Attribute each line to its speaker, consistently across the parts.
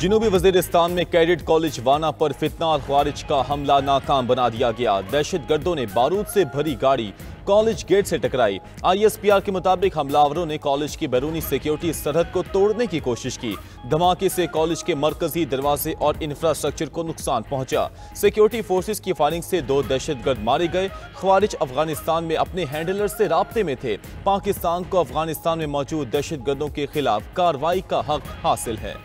Speaker 1: जनूबी वजीरिस्तान में cadet college वाना पर फितना और ख्वारिज का हमला नाकाम बना दिया गया। दहशतगर्दों ने बारूद से भरी गाड़ी कॉलेज गेट से टकराई। ISPR के मुताबिक हमलावरों ने कॉलेज की बैरूनी सिक्योरिटी सरहद को तोड़ने की कोशिश की। धमाके से कॉलेज के मरकजी दरवाजे और इंफ्रास्ट्रक्चर को नुकसान पहुंचा। सिक्योरिटी फोर्सेस की फायरिंग से 2 दहशतगर्द मारे गए। ख्वारिज अफगानिस्तान में अपने हैंडलर से राब्ते में थे। पाकिस्तान को अफगानिस्तान में मौजूद दहशतगर्दों के खिलाफ कार्रवाई का हक हासिल है।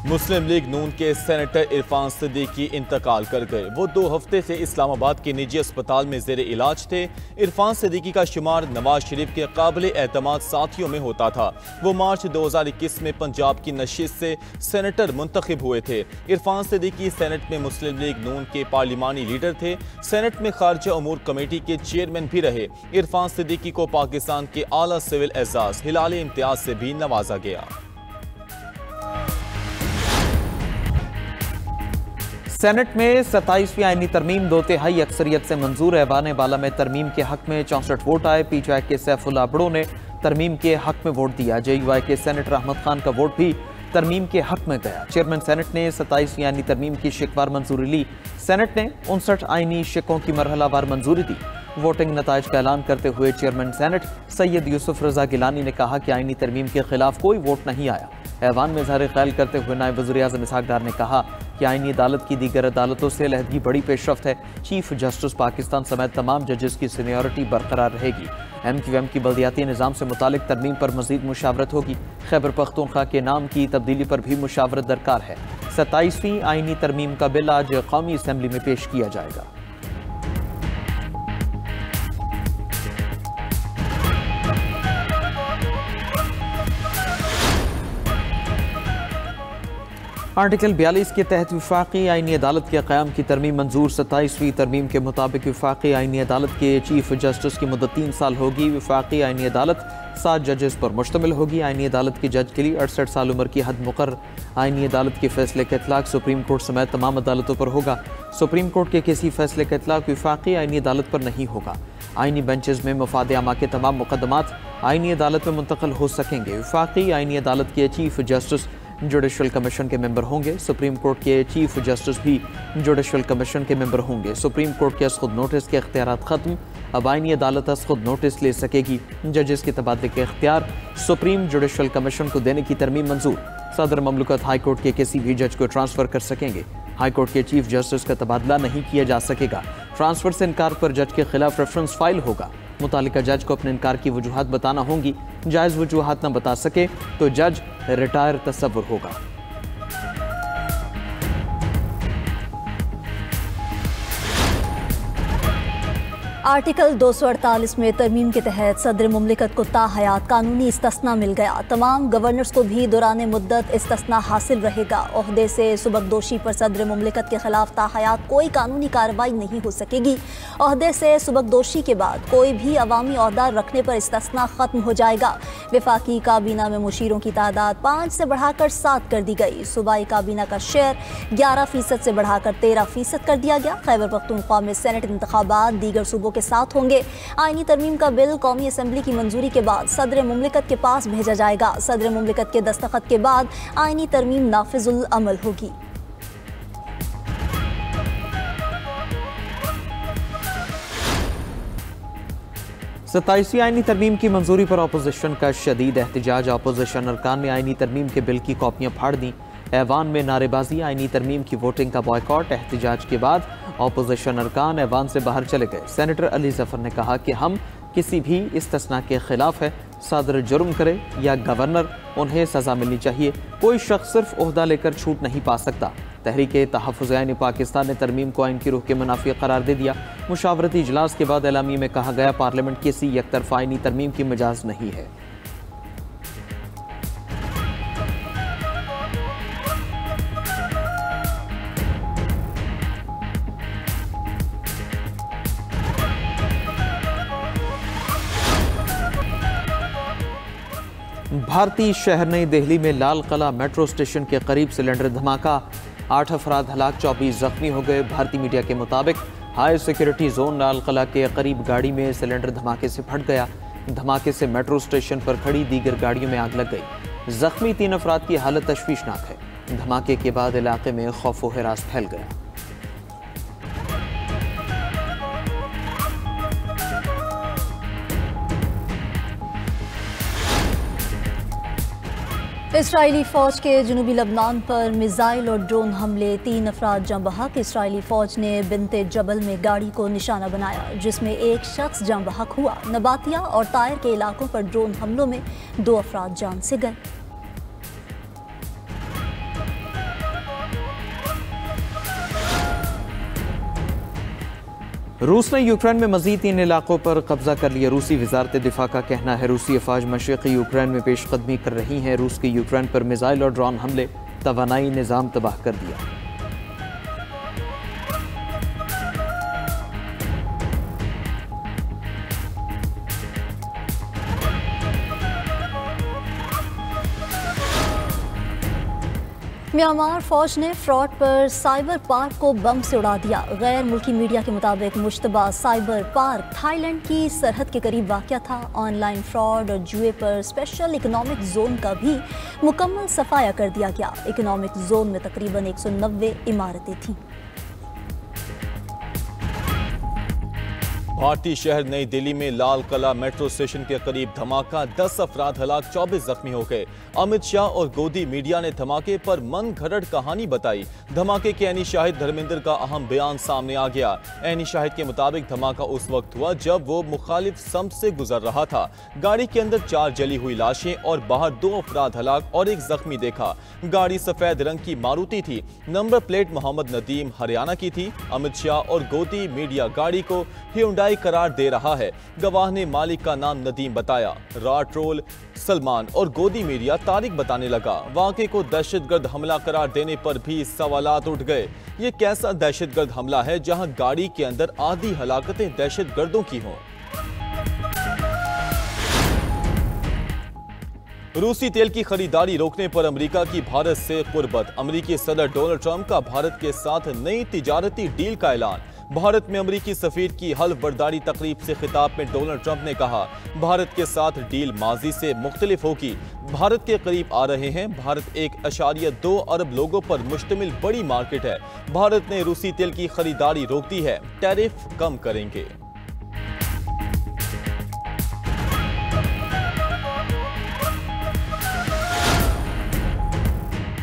Speaker 1: मुस्लिम लीग नून के सेनेटर इरफान सिद्दीकी इंतकाल कर गए। वो 2 हफ्ते से इस्लामाबाद के निजी अस्पताल में जेर इलाज थे। इरफान सिद्दीकी का शुमार नवाज शरीफ के काबिल एतमाद साथियों में होता था। वो मार्च 2021 में पंजाब की नशिस्त से सेनेटर मुंतखब हुए थे। इरफान सिद्दीकी सेनेट में मुस्लिम लीग नून के पार्लिमानी लीडर थे। सेनेट में खारजा उमूर कमेटी के चेयरमैन भी रहे। इरफान सिद्दीकी को पाकिस्तान के आला सिविल एजाज हिलाल इम्तियाज से भी नवाजा गया।
Speaker 2: सेनेट में 27वीं आईनी तरमीम 2/3 अक्सरियत से मंजूर। ऐवान बाला में तरमीम के हक में 64 वोट आए। PTI के सैफुल्लाह अबड़ो ने तरमीम के हक में वोट दिया। JUI के सेनेटर अहमद खान का वोट भी तरमीम के हक में गया। चेयरमैन सेनेट ने 27वीं आईनी तरमीम की शिकवार मंजूरी ली। सेनेट ने 59 आईनी शिकों की मरहलावार मंजूरी दी। वोटिंग नताइज का ऐलान करते हुए चेयरमैन सेनेट सैयद यूसुफ रजा गिलानी ने कहा कि आईनी तरमीम के खिलाफ कोई वोट नहीं आया। ऐवान में इज़हार ख्याल करते हुए नायब वज़ीर-ए-आज़म इसहाक डार ने कहा कि आईनी अदालत की दीगर अदालतों से लहदगी बड़ी पेशरफ्त है। चीफ जस्टिस पाकिस्तान समेत तमाम जजेस की सीनियरिटी बरकरार रहेगी। MQM की बल्दियाती निज़ाम से मुतालिक तरमीम पर मजीद मुशावरत होगी। खैबर पख्तूनख्वा के नाम की तब्दीली पर भी मुशावरत दरकार है। 27वीं आईनी तरमीम का बिल आज कौमी असम्बली में पेश किया जाएगा। आर्टिकल 42 के तहत वफाकी आईनी अदालत के क़याम की तरमीम मंजूर। 27वीं तरमीम के मुताबिक वफाकी आईनी अदालत के चीफ जस्टिस की मुद्दत 3 साल होगी। वफाकी आईनी अदालत 7 जजेस पर मुश्तमिल होगी। आईनी अदालत के जज के लिए 68 साल उम्र की हद मुकर्रर। आईनी अदालत के फैसले का इतलाक सुप्रीम कोर्ट समेत तमाम अदालतों पर होगा। सुप्रीम कोर्ट के किसी फैसले का इतलाक वफाकी आईनी अदालत पर नहीं होगा। आईनी बेंचेस में मफाद आमा के तमाम मुकदमात आईनी अदालत में मुंतकिल हो सकेंगे। वफाकी आईनी अदालत के चीफ जस्टिस जुडिशल कमीशन के मेंबर होंगे। सुप्रीम कोर्ट के चीफ जस्टिस भी जुडिशल कमीशन के मेंबर होंगे। सुप्रीम कोर्ट के खुद नोटिस के इख्तियारात खत्म। अब आईनी अदालत खुद नोटिस ले सकेगी। जजेस के तबादले के इख्तियार सुप्रीम जुडिशल कमीशन को देने की तरमीम मंजूर। सदर ममलकत हाई कोर्ट के किसी भी जज को ट्रांसफर कर सकेंगे। हाई कोर्ट के चीफ जस्टिस का तबादला नहीं किया जा सकेगा। ट्रांसफर से इनकार पर जज के खिलाफ रेफरेंस फाइल होगा। मुतालिका जज को अपने इनकार की वजूहात बताना होंगी। जायज़ वजूहात न बता सके तो जज रिटायर तस्वुर होगा।
Speaker 3: आर्टिकल 248 में तरमीम के तहत सदर मुमलिकत को ताहयात कानूनी इस्तिस्ना मिल गया। तमाम गवर्नर्स को भी दौरान मुद्दत इस्तिस्ना हासिल रहेगा। ओहदे से सुबकदोशी पर सदर मुमलिकत के खिलाफ ताहयात कोई कानूनी कार्रवाई नहीं हो सकेगी। ओहदे से सुबकदोशी के बाद कोई भी अवामी ओहदा रखने पर इस्तिस्ना खत्म हो जाएगा। वफाकी काबीना में मुशीरों की तादाद 5 से बढ़ाकर 7 कर दी गई। सूबाई काबीना का शेयर 11% से बढ़ाकर 13% कर दिया गया। खैबर पख्तूनख्वा में सेनेट इंतखाबात दीगर सूबों के साथ होंगे। आईनी तरमीम का बिल कौमी असम्बली की मंजूरी के बाद सदर मुमलिकत के पास भेजा जाएगा। सदर मुमलिकत के दस्तखत के बाद आईनी तरमीम नाफिजुल अमल होगी।
Speaker 2: सत्ताईसवीं आईनी तरमीम की मंजूरी पर अपोजिशन का शदीद एहतजाज। अपोजिशन अरकान ने आईनी तरमीम के बिल की कॉपियां फाड़ दी। ऐवान में नारेबाजी, आईनी तरमीम की वोटिंग का बॉयकॉट। एहतजाज के बाद अपोजिशन अरकान ऐवान से बाहर चले गए। सेनेटर अली जफर ने कहा कि हम किसी भी इस्तिस्ना के खिलाफ है। सदर जुर्म करे या गवर्नर, उन्हें सजा मिलनी चाहिए। कोई शख्स सिर्फ ओहदा लेकर छूट नहीं पा सकता। तहरीक तहफ़्फ़ुज़ आईन पाकिस्तान ने तरमीम को आइन की रूह के मुनाफी करार दे दिया। मुशावरती इजलास के बाद एलामी में कहा गया पार्लियामेंट किसी एकतरफा आईनी तरमीम की मिजाज नहीं है। भारतीय शहर नई दिल्ली में लाल किला मेट्रो स्टेशन के करीब सिलेंडर धमाका, 8 अफराद हलाक, 24 जख्मी हो गए। भारतीय मीडिया के मुताबिक high security zone Lal Qila के करीब गाड़ी में सिलेंडर धमाके से फट गया। धमाके से मेट्रो स्टेशन पर खड़ी दीगर गाड़ियों में आग लग गई। जख्मी 3 अफराद की हालत तशवीशनाक है। धमाके के बाद इलाके में खौफ व हिरास फैल गया।
Speaker 3: इसराइली फौज के जनूबी लबनान पर मिसाइल और ड्रोन हमले, 3 अफराद जाँ बहक। इसराइली फौज ने बिनते जबल में गाड़ी को निशाना बनाया जिसमें एक शख्स जाँ बहक हुआ। नबातिया और तायर के इलाकों पर ड्रोन हमलों में 2 अफराद जान से गए।
Speaker 2: रूस ने यूक्रेन में मजीद 3 इलाकों पर कब्जा कर लिया। रूसी वजारत दिफा का कहना है रूसी अफवाज मशरक़ी यूक्रेन में पेशकदमी कर रही हैं। रूस के यूक्रेन पर मिसाइल और ड्रोन हमले तवानाई निज़ाम तबाह कर दिया।
Speaker 3: म्यांमार फौज ने फ्रॉड पर साइबर पार्क को बम से उड़ा दिया। गैर मुल्की मीडिया के मुताबिक मुश्तबा साइबर पार्क थाईलैंड की सरहद के करीब वाक़या था। ऑनलाइन फ्रॉड और जुए पर स्पेशल इकोनॉमिक जोन का भी मुकम्मल सफाया कर दिया गया। इकोनॉमिक जोन में तकरीबन 190 इमारतें थीं।
Speaker 1: भारतीय शहर नई दिल्ली में लाल किला मेट्रो स्टेशन के करीब धमाका, 10 अफराद हलाक, 24 जख्मी हो गए। अमित शाह और गोदी मीडिया ने धमाके पर मन घड़त कहानी बताई। धमाके के ऐनी शाहिद धर्मेंद्र का अहम बयान सामने आ गया। ऐनी शाहिद के मुताबिक धमाका उस वक्त हुआ जब वो मुखालिफ समत से गुजर रहा था। गाड़ी के अंदर 4 जली हुई लाशें और बाहर 2 अफराद हलाक और 1 जख्मी देखा। गाड़ी सफेद रंग की मारुति थी। नंबर प्लेट मोहम्मद नदीम हरियाणा की थी। अमित शाह और गोदी मीडिया गाड़ी को ह्यूंडई करार दे रहा है। गवाह ने मालिक का नाम नदीम बताया। राट्रोल सलमान और गोदी मीडिया तारिक बताने लगा। वाक़े को दहशतगर्द हमला करार देने पर भी सवालात उठ गए। ये कैसा दहशतगर्द हमला है जहां गाड़ी के अंदर आधी हलाकतें दहशतगर्दों की हों। रूसी तेल की खरीदारी रोकने पर अमेरिका की भारत से कुर्बत। अमेरिकी सदर डोनाल्ड ट्रंप का भारत के साथ नई तिजारती डील का ऐलान। भारत में अमेरिकी सफीर की हल्फ बर्दारी तकरीब से खिताब में डोनाल्ड ट्रंप ने कहा, भारत के साथ डील माजी से मुख्तलिफ होगी। भारत के करीब आ रहे हैं। भारत 1.2 अरब लोगों पर मुश्तमिल बड़ी मार्केट है। भारत ने रूसी तेल की खरीदारी रोक दी है। टैरिफ कम करेंगे।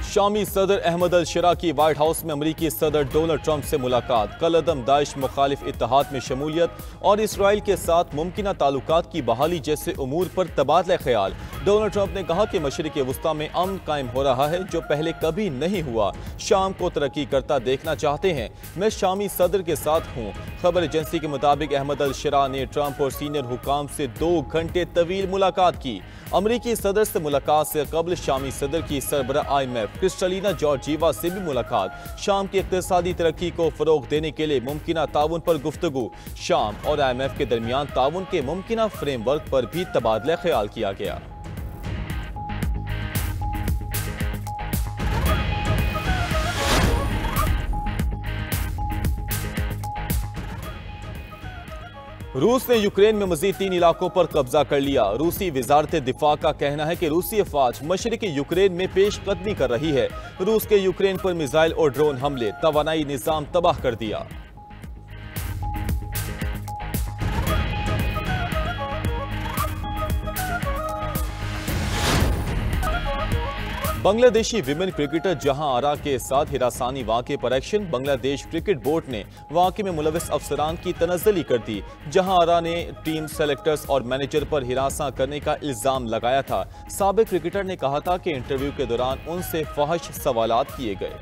Speaker 1: शामी सदर अहमद अल शरा की व्हाइट हाउस में अमरीकी सदर डोनाल्ड ट्रंप से मुलाकात। कलअदम दाइश मुखालिफ इत्तेहाद में शमूलियत और इसराइल के साथ मुमकिना ताल्लुकात की बहाली जैसे उमूर पर तबादला ख्याल। डोनाल्ड ट्रंप ने कहा कि मशरिक़ वुस्ता में अमन कायम हो रहा है जो पहले कभी नहीं हुआ। शाम को तरक्की करता देखना चाहते हैं। मैं शामी सदर के साथ हूँ। खबर एजेंसी के मुताबिक अहमद अल शरा ने ट्रंप और सीनियर हुकाम से 2 घंटे तवील मुलाकात की। अमरीकी सदर से मुलाकात से कबल शामी सदर की सरबराह IMF क्रिस्टलिना जॉर्जीवा से भी मुलाकात। शाम की इक़्तिसादी तरक्की को फ़रोग़ देने के लिए मुमकिना ताउन पर गुफ्तगू। शाम और IMF के दरमियान ताउन के मुमकिना फ्रेमवर्क पर भी तबादला ख्याल किया गया। रूस ने यूक्रेन में मजीद 3 इलाकों पर कब्जा कर लिया। रूसी वजारत दिफा का कहना है कि रूसी अफवाज मशरिकी यूक्रेन में पेशकदमी कर रही है। रूस के यूक्रेन पर मिसाइल और ड्रोन हमले तवानाई निज़ाम तबाह कर दिया। बांग्लादेशी विमेन क्रिकेटर जहां आरा के साथ हिरासानी वाक़े पर एक्शन। बांग्लादेश क्रिकेट बोर्ड ने वाक़े में मुलविस अफसरान की तनज़्ज़ुली कर दी। जहां आरा ने टीम सेलेक्टर्स और मैनेजर पर हिरासा करने का इल्ज़ाम लगाया था। साबिक क्रिकेटर ने कहा था कि इंटरव्यू के दौरान उनसे फहश सवालात किए गए।